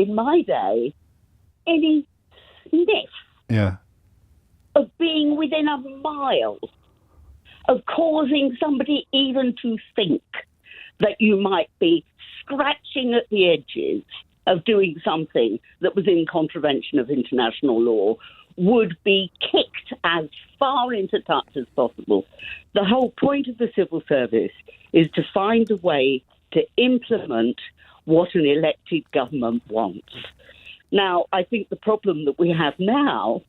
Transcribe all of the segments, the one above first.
in my day, any sniff of being within a mile of causing somebody even to think that you might be scratching at the edges of doing something that was in contravention of international law would be kicked as far into touch as possible. The whole point of the civil service is to find a way to implement what an elected government wants. Now, I think the problem that we have now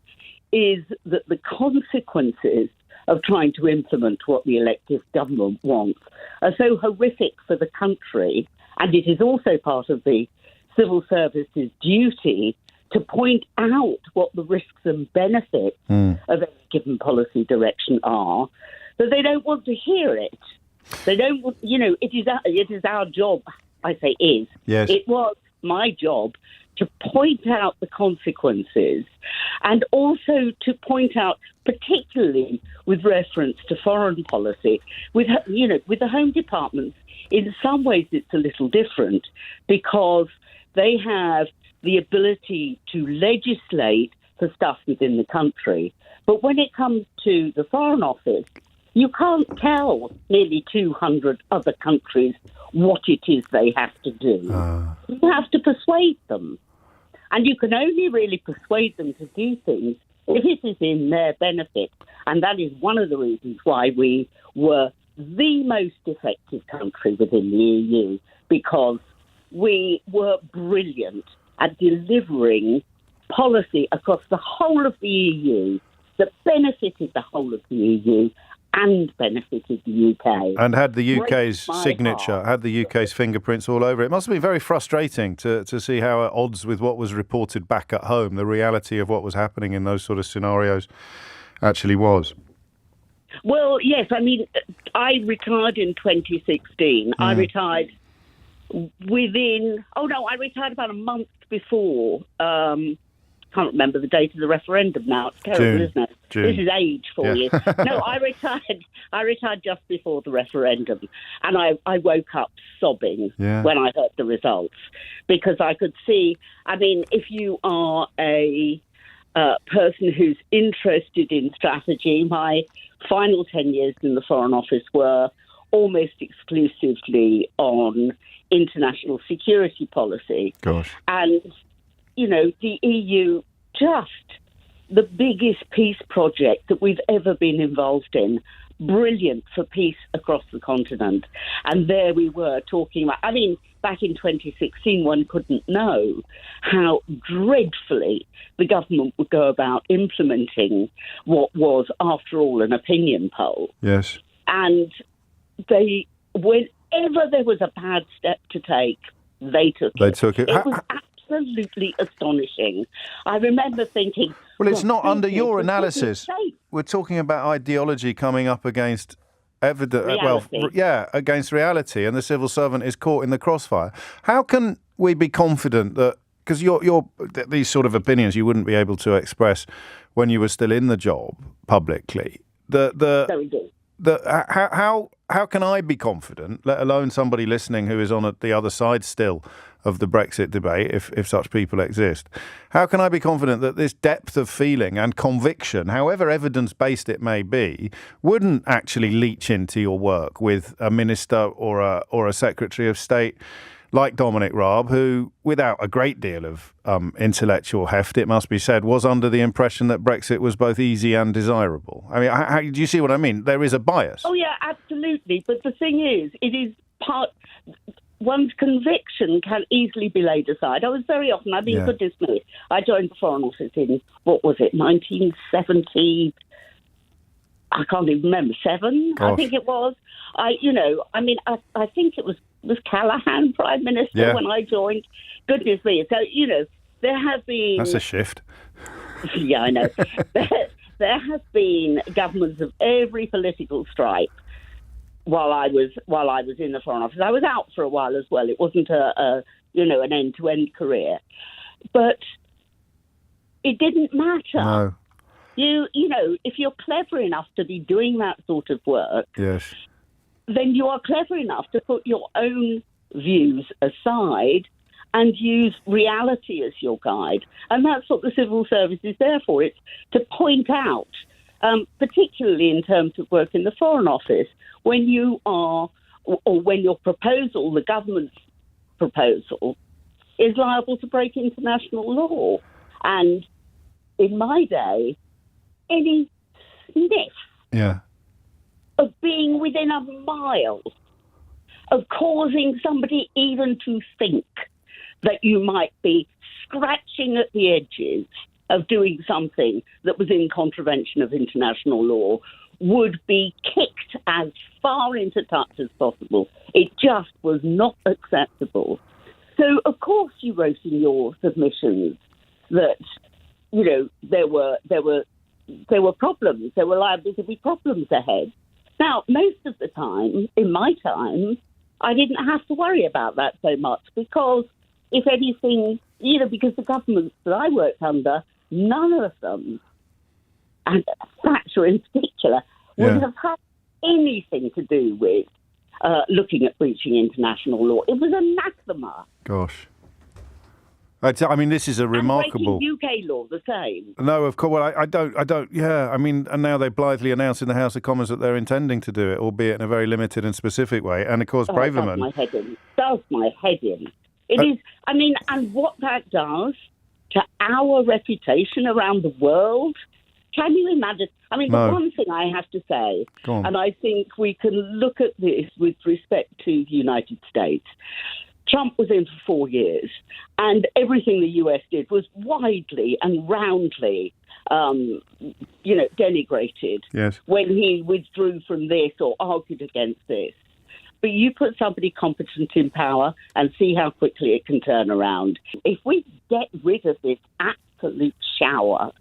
is that the consequences of trying to implement what the elected government wants are so horrific for the country, and it is also part of the civil service's duty to point out what the risks and benefits of any given policy direction are, that they don't want to hear it. They don't want, it is our job, I say is. Yes. It was my job to point out the consequences and also to point out, particularly with reference to foreign policy, with the Home Department, in some ways it's a little different because they have the ability to legislate for stuff within the country. But when it comes to the Foreign Office, you can't tell nearly 200 other countries what it is they have to do. You have to persuade them. And you can only really persuade them to do things if it is in their benefit. And that is one of the reasons why we were the most effective country within the EU, because we were brilliant at delivering policy across the whole of the EU that benefited the whole of the EU and benefited the UK. And had the UK's signature, had the UK's fingerprints all over it. It must have been very frustrating to see how at odds with what was reported back at home, the reality of what was happening in those sort of scenarios actually was. Well, yes, I mean, I retired in 2016. I retired I retired about a month before. Can't remember the date of the referendum now. It's terrible, isn't it? June. This is age for you. No, I retired just before the referendum, and I woke up sobbing when I heard the results, because I could see, I mean, if you are a person who's interested in strategy, my final 10 years in the Foreign Office were almost exclusively on international security policy. Gosh. And the EU, just the biggest peace project that we've ever been involved in. Brilliant for peace across the continent. And there we were talking about, I mean, back in 2016, one couldn't know how dreadfully the government would go about implementing what was, after all, an opinion poll. Yes. And whenever there was a bad step to take, they took it. It was absolutely astonishing. I remember thinking... Well, it's not under your analysis. We're talking about ideology coming up against against reality, and the civil servant is caught in the crossfire. How can we be confident that, because these sort of opinions you wouldn't be able to express when you were still in the job publicly, how can I be confident, let alone somebody listening who is on the other side still of the Brexit debate, if such people exist, how can I be confident that this depth of feeling and conviction, however evidence-based it may be, wouldn't actually leach into your work with a minister or a Secretary of State like Dominic Raab, who, without a great deal of intellectual heft, it must be said, was under the impression that Brexit was both easy and desirable? I mean, how do you see what I mean? There is a bias. Oh, yeah, absolutely. But the thing is, it is one's conviction can easily be laid aside. I was very often, goodness me, I joined the Foreign Office in, 1970, I can't even remember, 7, I think it was. I think it was Callaghan Prime Minister when I joined. Goodness me. So, there have been... That's a shift. Yeah, I know. There have been governments of every political stripe while I was in the Foreign Office. I was out for a while as well. It wasn't an end-to-end career. But it didn't matter. No. If you're clever enough to be doing that sort of work, yes, then you are clever enough to put your own views aside and use reality as your guide. And that's what the civil service is there for. It's to point out, particularly in terms of work in the Foreign Office, when you are, or when your proposal, the government's proposal, is liable to break international law. And in my day, any sniff of being within a mile of causing somebody even to think that you might be scratching at the edges of doing something that was in contravention of international law would be kicked as far into touch as possible. It just was not acceptable. So, of course, you wrote in your submissions that, you know, there were problems. There were liable to be problems ahead. Now, most of the time, in my time, I didn't have to worry about that so much because, if anything, you know, because the governments that I worked under, none of them, and Thatcher in particular, would have had anything to do with looking at breaching international law. It was anathema. Gosh. I mean, this is a remarkable... And breaking UK law, the same. No, of course. Well, I don't. Yeah, I mean, and now they blithely announce in the House of Commons that they're intending to do it, albeit in a very limited and specific way. And of course, Braverman... Does my head in. It is. I mean, and what that does to our reputation around the world, can you imagine? I mean, the one thing I have to say, and I think we can look at this with respect to the United States. Trump was in for 4 years, and everything the US did was widely and roundly, denigrated when he withdrew from this or argued against this. But you put somebody competent in power and see how quickly it can turn around. If we get rid of this absolute shower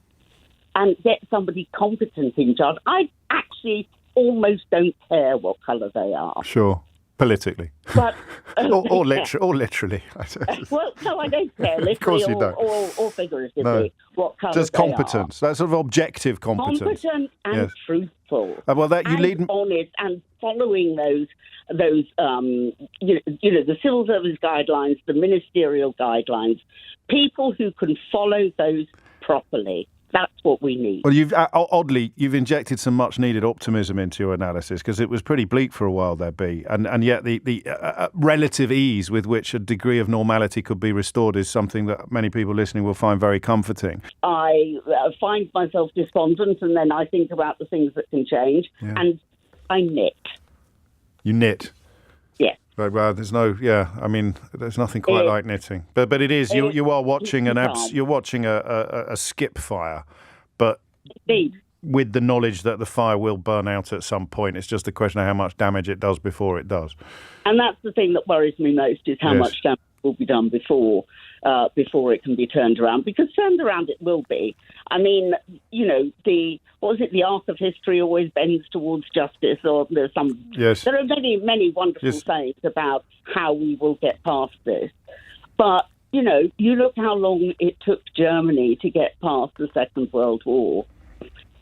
and get somebody competent in charge, I actually almost don't care what colour they are. Sure. Politically. But, or literally. Well, no, I don't care. Literally, of course you don't. Or figuratively, what colour just they competence. are. That sort of objective competence. Competent and truthful. Honest and following those the civil service guidelines, the ministerial guidelines, people who can follow those properly. That's what we need. Well, you've injected some much-needed optimism into your analysis because it was pretty bleak for a while there, B. And yet the relative ease with which a degree of normality could be restored is something that many people listening will find very comforting. I find myself despondent, and then I think about the things that can change, and I knit. You knit? Yeah. Well, there's nothing quite like knitting, but it is. You are watching you're watching a skip fire, but indeed, with the knowledge that the fire will burn out at some point. It's just a question of how much damage it does before it does. And that's the thing that worries me most is how much damage will be done before it can be turned around. Because turned around it will be. I mean, you know, the arc of history always bends towards justice, or there's some... Yes. There are many, many wonderful sayings about how we will get past this. But, you know, you look how long it took Germany to get past the Second World War.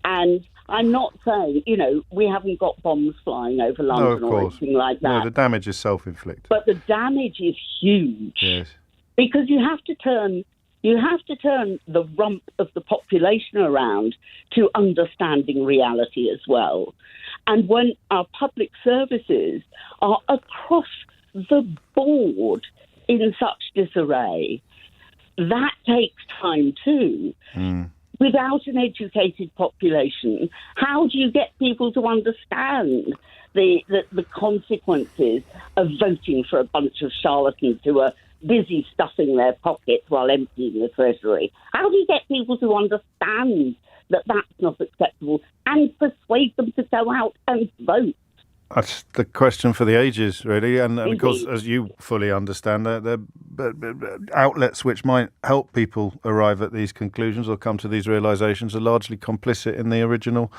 And I'm not saying, you know, we haven't got bombs flying over London or anything like that. No, the damage is self-inflicted. But the damage is huge. Yes. Because you have to turn the rump of the population around to understanding reality as well. And when our public services are across the board in such disarray, that takes time too. Without an educated population, how do you get people to understand the consequences of voting for a bunch of charlatans who are busy stuffing their pockets while emptying the treasury? How do you get people to understand that that's not acceptable and persuade them to go out and vote? That's the question for the ages, really. And of course, as you fully understand, the outlets which might help people arrive at these conclusions or come to these realisations are largely complicit in the original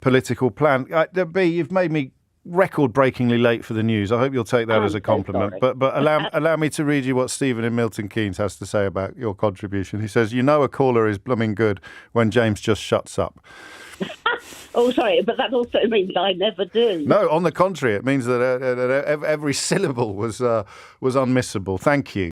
political plan. B, you've made me record-breakingly late for the news. I hope you'll take that as a compliment. But allow me to read you what Stephen in Milton Keynes has to say about your contribution. He says, "You know a caller is blooming good when James just shuts up." Oh, sorry, but that also means I never do. No, on the contrary, it means that every syllable was unmissable. Thank you.